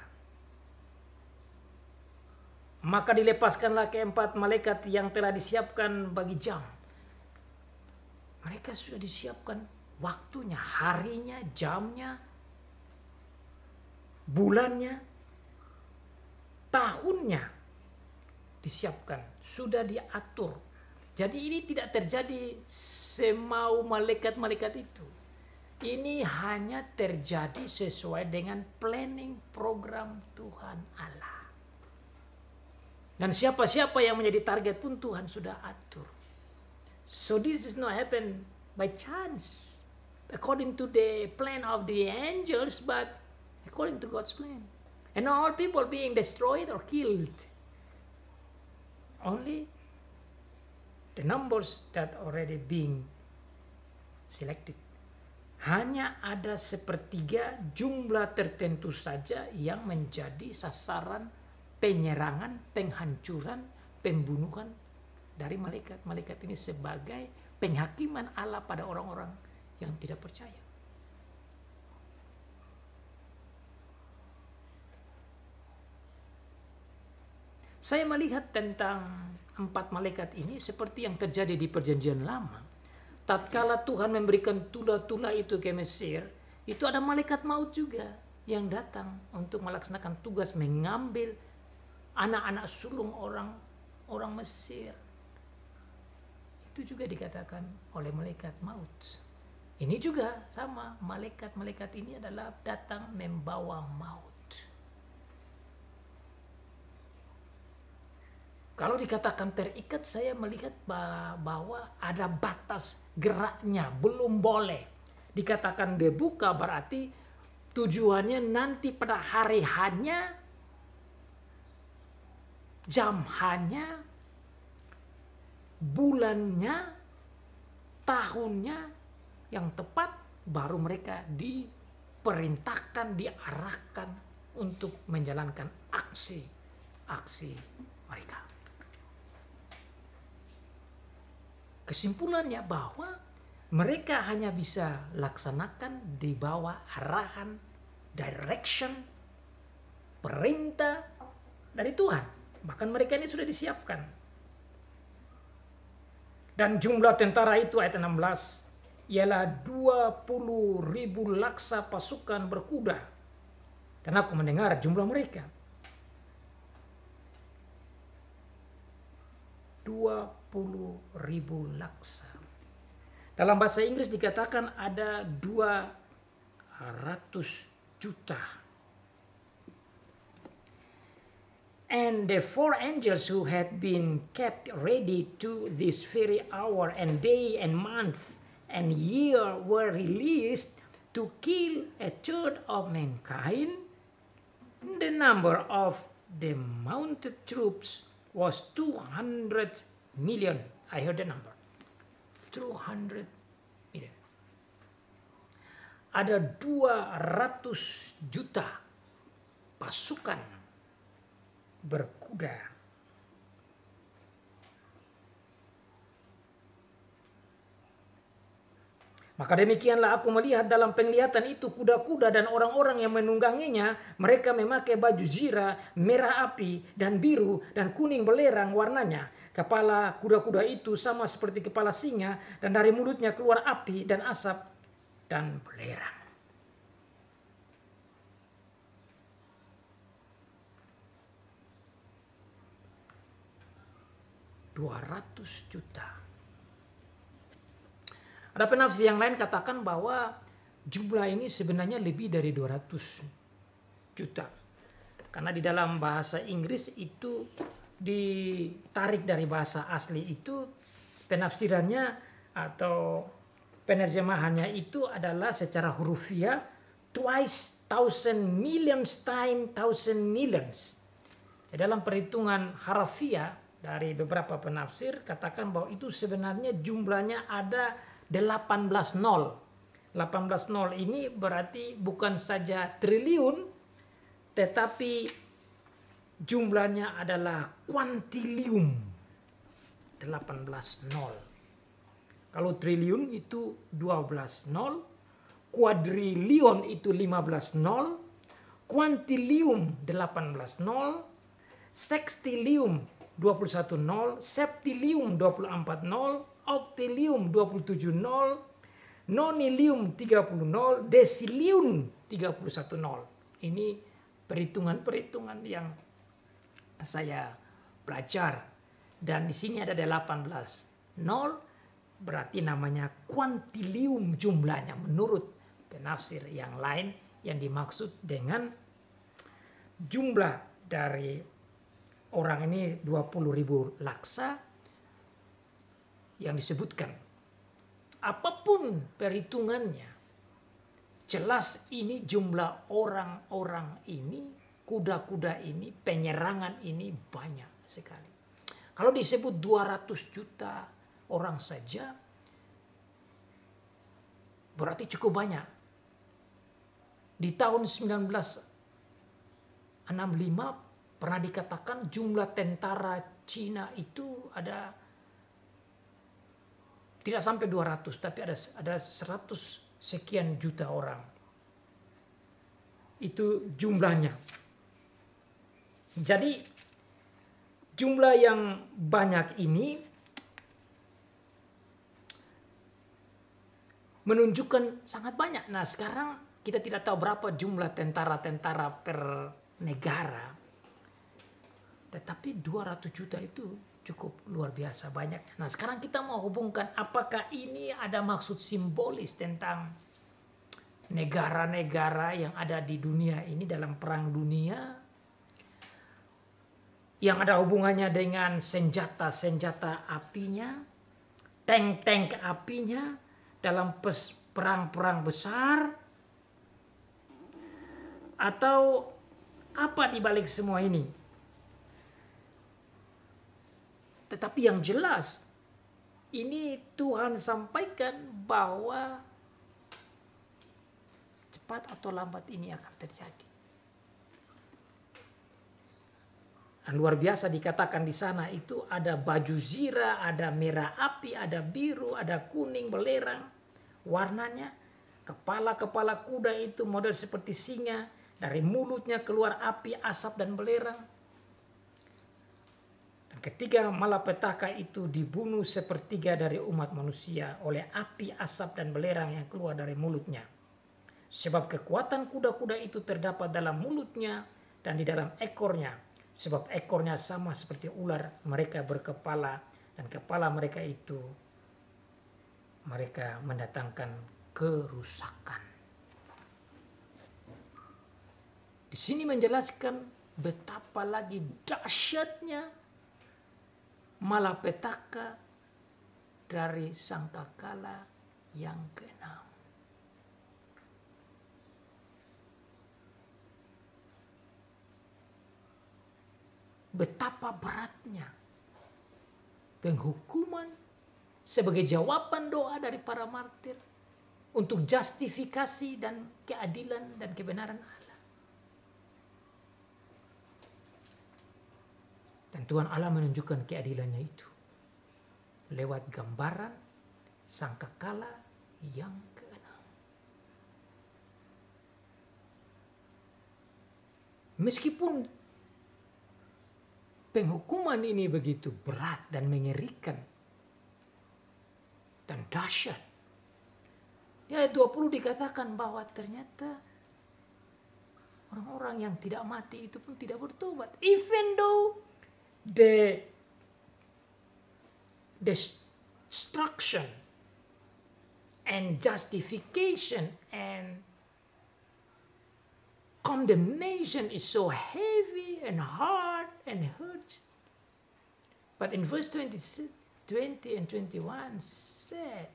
Maka dilepaskanlah keempat malaikat yang telah disiapkan bagi jam. Mereka sudah disiapkan waktunya, harinya, jamnya, bulannya, tahunnya disiapkan, sudah diatur. Jadi ini tidak terjadi semau malaikat-malaikat itu. Ini hanya terjadi sesuai dengan planning program Tuhan Allah. Dan siapa-siapa yang menjadi target pun Tuhan sudah atur. So this is not happen by chance, according to the plan of the angels, but according to God's plan. And not all people being destroyed or killed. Only the numbers that already being selected. Hanya ada sepertiga jumlah tertentu saja yang menjadi sasaran penyerangan, penghancuran, pembunuhan dari malaikat-malaikat ini sebagai penghakiman Allah pada orang-orang yang tidak percaya. Saya melihat tentang 4 malaikat ini seperti yang terjadi di Perjanjian Lama. Tatkala Tuhan memberikan tula-tula itu ke Mesir, itu ada malaikat maut juga yang datang untuk melaksanakan tugas mengambil anak-anak sulung orang Mesir. Itu juga dikatakan oleh malaikat maut. Ini juga sama, malaikat-malaikat ini adalah datang membawa maut. Kalau dikatakan terikat, saya melihat bahwa ada batas geraknya, belum boleh. Dikatakan dibuka berarti tujuannya nanti pada hari hanya, jam hanya, bulannya, tahunnya yang tepat, baru mereka diperintahkan, diarahkan untuk menjalankan aksi mereka. Kesimpulannya bahwa mereka hanya bisa laksanakan di bawah arahan, direction, perintah dari Tuhan. Bahkan mereka ini sudah disiapkan. Dan jumlah tentara itu ayat 16 ialah 20.000 laksa pasukan berkuda. Dan aku mendengar jumlah mereka. 20.000 laksa. Dalam bahasa Inggris dikatakan ada 200 juta. And the 4 angels who had been kept ready to this very hour and day and month and year were released to kill a third of mankind. The number of the mounted troops was 200 million. I heard the number. 200 million. Ada 200 juta pasukan berkuda. Maka demikianlah aku melihat dalam penglihatan itu kuda-kuda dan orang-orang yang menungganginya. Mereka memakai baju zirah, merah api, dan biru, dan kuning belerang warnanya. Kepala kuda-kuda itu sama seperti kepala singa, dan dari mulutnya keluar api dan asap dan belerang. $200 juta. Ada penafsir yang lain katakan bahwa jumlah ini sebenarnya lebih dari 200 juta. Karena di dalam bahasa Inggris itu ditarik dari bahasa asli itu, penafsirannya atau penerjemahannya itu adalah secara hurufiah twice, thousand millions time, thousand millions. Dalam perhitungan harafiah dari beberapa penafsir katakan bahwa itu sebenarnya jumlahnya ada 18 nol. 18 nol ini berarti bukan saja triliun, tetapi jumlahnya adalah kuantilium. 18 nol. Kalau triliun itu 12 nol, kuadriliun itu 15 nol, kuantilium 18 nol, sextilium 21 nol, septilium 24 nol, octilium 27 nol, nonilium 30 nol, desilium 31 nol. Ini perhitungan-perhitungan yang saya belajar. Dan di sini ada 18 nol, berarti namanya kuantilium jumlahnya menurut penafsir yang lain yang dimaksud dengan jumlah dari orang ini 20.000 laksa yang disebutkan. Apapun perhitungannya, jelas ini jumlah orang-orang ini, kuda-kuda ini, penyerangan ini banyak sekali. Kalau disebut 200 juta orang saja, berarti cukup banyak. Di tahun 1965 pernah dikatakan jumlah tentara Cina itu ada tidak sampai 200, tapi ada 100 sekian juta orang. Itu jumlahnya. Jadi jumlah yang banyak ini menunjukkan sangat banyak. Nah, sekarang kita tidak tahu berapa jumlah tentara-tentara per negara. Tetapi 200 juta itu cukup luar biasa banyak. Nah, sekarang kita mau hubungkan apakah ini ada maksud simbolis tentang negara-negara yang ada di dunia ini dalam perang dunia, yang ada hubungannya dengan senjata-senjata apinya, tank-tank apinya dalam perang-perang besar, atau apa di balik semua ini? Tetapi yang jelas, ini Tuhan sampaikan bahwa cepat atau lambat ini akan terjadi. Dan luar biasa dikatakan di sana itu ada baju zirah, ada merah api, ada biru, ada kuning belerang. Warnanya, kepala-kepala kuda itu model seperti singa, dari mulutnya keluar api, asap dan belerang. Ketika malapetaka itu dibunuh sepertiga dari umat manusia oleh api, asap, dan belerang yang keluar dari mulutnya. Sebab kekuatan kuda-kuda itu terdapat dalam mulutnya dan di dalam ekornya. Sebab ekornya sama seperti ular, mereka berkepala dan kepala mereka itu mereka mendatangkan kerusakan. Di sini menjelaskan betapa lagi dahsyatnya malapetaka dari sangkakala yang keenam. Betapa beratnya penghukuman sebagai jawaban doa dari para martir untuk justifikasi dan keadilan dan kebenaran Allah. Dan Tuhan Allah menunjukkan keadilannya itu lewat gambaran sangkakala yang keenam. Meskipun penghukuman ini begitu berat dan mengerikan dan dahsyat, di ayat 20 dikatakan bahwa ternyata orang-orang yang tidak mati itu pun tidak bertobat. Even though the destruction and justification and condemnation is so heavy and hard and hurts. But in verse 20 and 21 said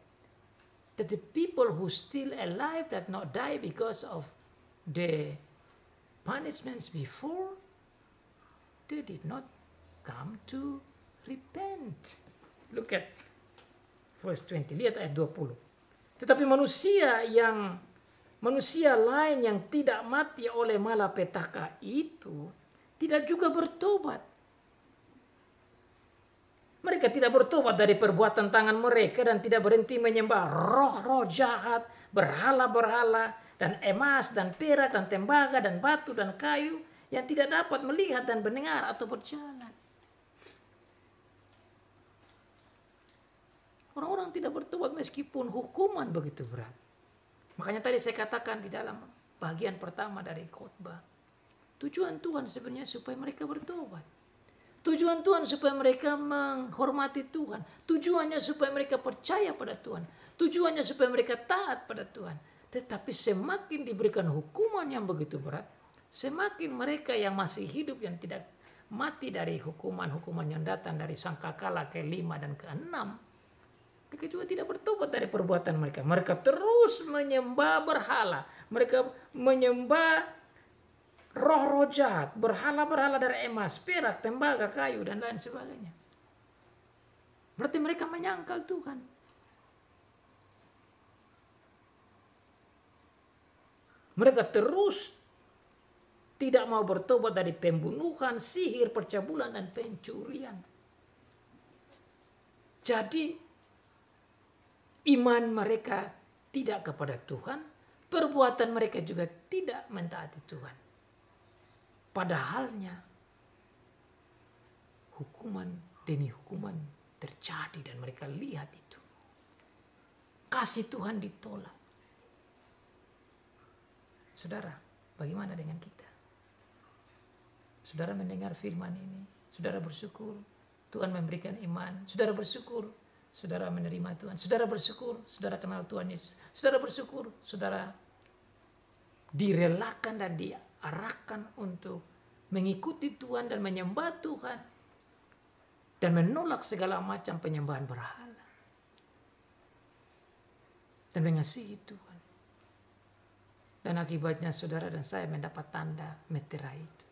that the people who still alive that not die because of the punishments before, they did not come to repent. Look at verse 20. Lihat ayat 20. Tetapi manusia lain yang tidak mati oleh malapetaka itu tidak juga bertobat. Mereka tidak bertobat dari perbuatan tangan mereka dan tidak berhenti menyembah roh-roh jahat, berhala-berhala, dan emas, dan perak, dan tembaga, dan batu, dan kayu yang tidak dapat melihat dan mendengar atau berjalan. Orang-orang tidak bertobat meskipun hukuman begitu berat. Makanya tadi saya katakan di dalam bagian pertama dari khotbah, tujuan Tuhan sebenarnya supaya mereka bertobat. Tujuan Tuhan supaya mereka menghormati Tuhan. Tujuannya supaya mereka percaya pada Tuhan. Tujuannya supaya mereka taat pada Tuhan. Tetapi semakin diberikan hukuman yang begitu berat, semakin mereka yang masih hidup yang tidak mati dari hukuman-hukuman yang datang dari sangkakala ke-5 dan ke-6, mereka juga tidak bertobat dari perbuatan mereka. Mereka terus menyembah berhala. Mereka menyembah roh-roh jahat, berhala-berhala dari emas, perak, tembaga, kayu, dan lain sebagainya. Berarti mereka menyangkal Tuhan. Mereka terus tidak mau bertobat dari pembunuhan, sihir, percabulan, dan pencurian. Jadi iman mereka tidak kepada Tuhan, perbuatan mereka juga tidak mentaati Tuhan. Padahalnya hukuman demi hukuman terjadi dan mereka lihat itu. Kasih Tuhan ditolak. Saudara, bagaimana dengan kita? Saudara mendengar firman ini, saudara bersyukur Tuhan memberikan iman, saudara bersyukur saudara menerima Tuhan, saudara bersyukur saudara kenal Tuhan Yesus, saudara bersyukur saudara direlakan dan diarahkan untuk mengikuti Tuhan dan menyembah Tuhan dan menolak segala macam penyembahan berhala dan mengasihi Tuhan. Dan akibatnya saudara dan saya mendapat tanda meterai itu.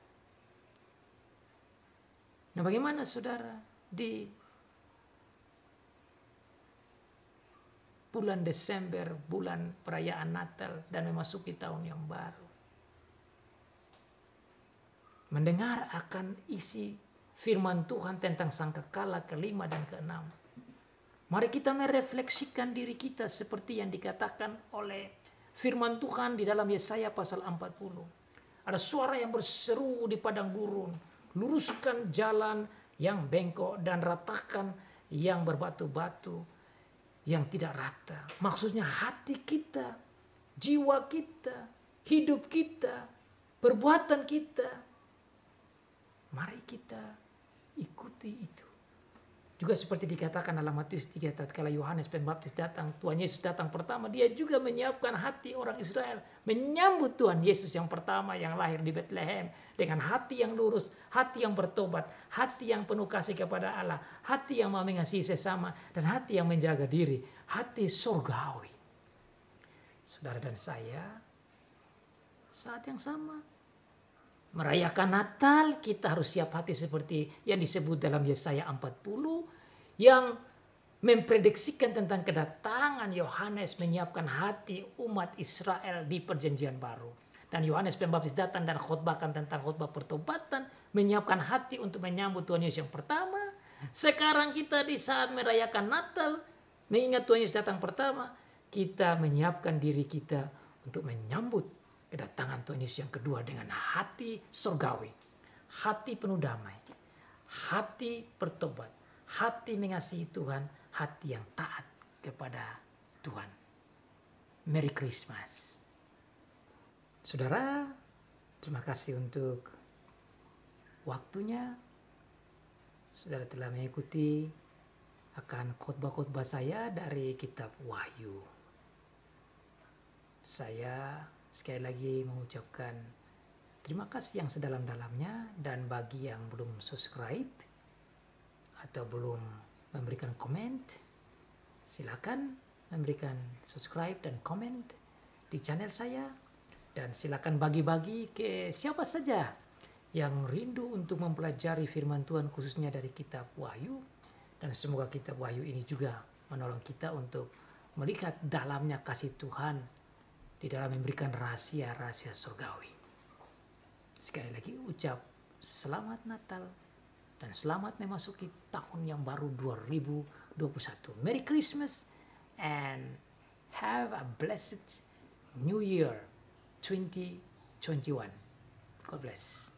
Nah, bagaimana saudara di bulan Desember, bulan perayaan Natal dan memasuki tahun yang baru, mendengar akan isi firman Tuhan tentang sangkakala ke-5 dan ke-6. Mari kita merefleksikan diri kita seperti yang dikatakan oleh firman Tuhan di dalam Yesaya pasal 40. Ada suara yang berseru di padang gurun, luruskan jalan yang bengkok dan ratakan yang berbatu-batu, yang tidak rata. Maksudnya hati kita, jiwa kita, hidup kita, perbuatan kita. Mari kita ikuti itu. Juga seperti dikatakan dalam Matius 3, tatkala Yohanes Pembaptis datang, Tuhan Yesus datang pertama, dia juga menyiapkan hati orang Israel menyambut Tuhan Yesus yang pertama yang lahir di Bethlehem dengan hati yang lurus, hati yang bertobat, hati yang penuh kasih kepada Allah, hati yang mau mengasihi sesama, dan hati yang menjaga diri, hati surgawi. Saudara dan saya, saat yang sama merayakan Natal, kita harus siap hati seperti yang disebut dalam Yesaya 40 yang memprediksikan tentang kedatangan Yohanes menyiapkan hati umat Israel di perjanjian baru. Dan Yohanes Pembaptis datang dan khotbahkan tentang khotbah pertobatan, menyiapkan hati untuk menyambut Tuhan Yesus yang pertama. Sekarang kita di saat merayakan Natal, mengingat Tuhan Yesus datang pertama, kita menyiapkan diri kita untuk menyambut kedatangan Tuhan Yesus yang kedua dengan hati surgawi, hati penuh damai, hati bertobat, hati mengasihi Tuhan, hati yang taat kepada Tuhan. Merry Christmas. Saudara, terima kasih untuk waktunya. Saudara telah mengikuti akan khotbah-khotbah saya dari kitab Wahyu. Saya sekali lagi mengucapkan terima kasih yang sedalam-dalamnya, dan bagi yang belum subscribe atau belum memberikan komen, silakan memberikan subscribe dan komen di channel saya, dan silakan bagi-bagi ke siapa saja yang rindu untuk mempelajari firman Tuhan khususnya dari kitab Wahyu, dan semoga kitab Wahyu ini juga menolong kita untuk melihat dalamnya kasih Tuhan di dalam memberikan rahasia-rahasia surgawi. Sekali lagi ucap selamat Natal dan selamat memasuki tahun yang baru 2021. Merry Christmas and have a blessed New Year 2021. God bless.